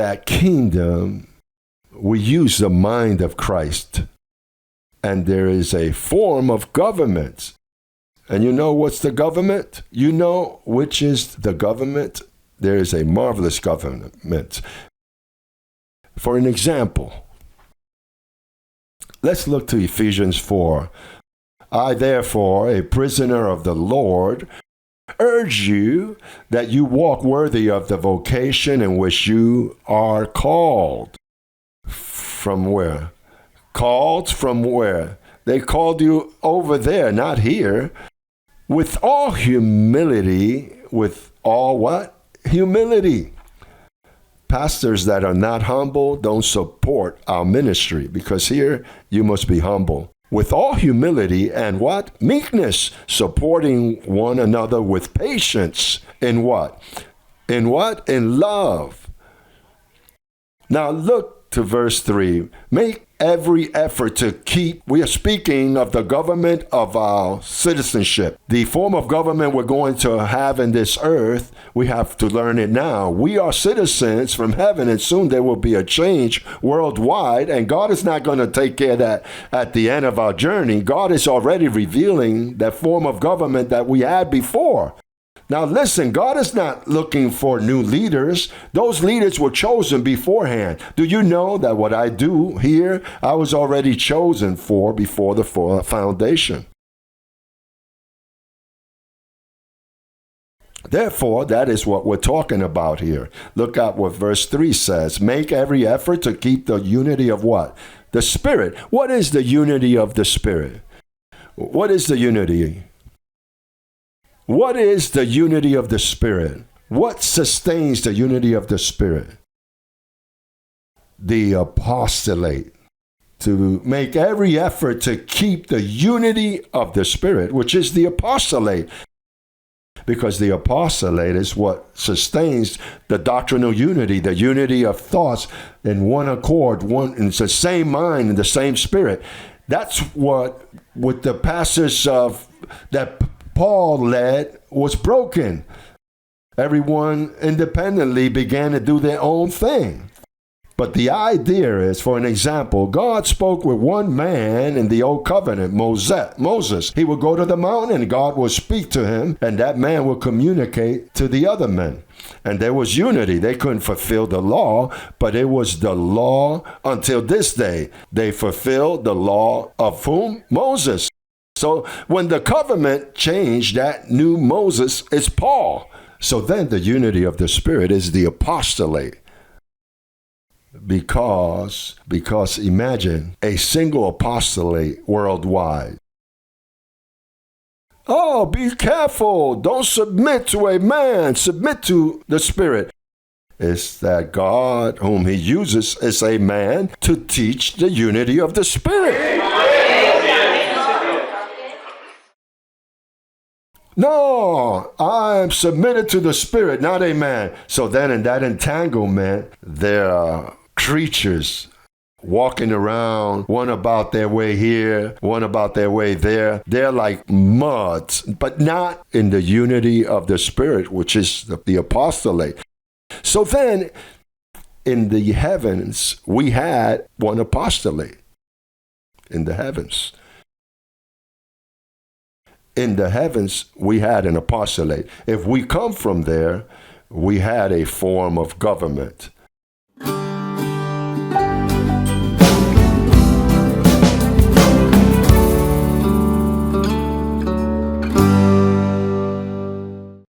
that kingdom, we use the mind of Christ. And there is a form of government. And you know what's the government? You know which is the government? There is a marvelous government. For an example, let's look to Ephesians 4. I, therefore, a prisoner of the Lord, urge you that you walk worthy of the vocation in which you are called. From where? Called from where? They called you over there, not here. With all humility, with all what? Humility. Pastors that are not humble don't support our ministry, because here you must be humble. With all humility and what? Meekness, supporting one another with patience. In what? In what? In love. Now look to verse 3. Make every effort to keep, we are speaking of the government of our citizenship. The form of government we're going to have in this earth, we have to learn it now. We are citizens from heaven, and soon there will be a change worldwide, and God is not going to take care of that at the end of our journey. God is already revealing that form of government that we had before. Now listen, God is not looking for new leaders. Those leaders were chosen beforehand. Do you know that what I do here, I was already chosen for before the foundation? Therefore, that is what we're talking about here. Look at what verse 3 says. Make every effort to keep the unity of what? The Spirit. What is the unity of the Spirit? What is the unity? What is the unity of the Spirit? What sustains the unity of the Spirit? The apostolate. To make every effort to keep the unity of the Spirit, which is the apostolate. Because the apostolate is what sustains the doctrinal unity, the unity of thoughts in one accord, it's the same mind and the same spirit. That's what with the pastors of that Paul led was broken. Everyone independently began to do their own thing. But the idea is, for an example, God spoke with one man in the old covenant, Moses. He would go to the mountain and God would speak to him, and that man would communicate to the other men. And there was unity. They couldn't fulfill the law, but it was the law until this day. They fulfilled the law of whom? Moses. So when the covenant changed, that new Moses is Paul. So then the unity of the Spirit is the apostolate. Because imagine a single apostolate worldwide. Oh, be careful. Don't submit to a man. Submit to the Spirit. It's that God, whom he uses, is a man to teach the unity of the Spirit. No, I am submitted to the Spirit, not a man. So then in that entanglement, there are creatures walking around, one about their way here, one about their way there. They're like muds, but not in the unity of the Spirit, which is the apostolate. So then in the heavens, we had one apostolate in the heavens. In the heavens, we had an apostolate. If we come from there, we had a form of government.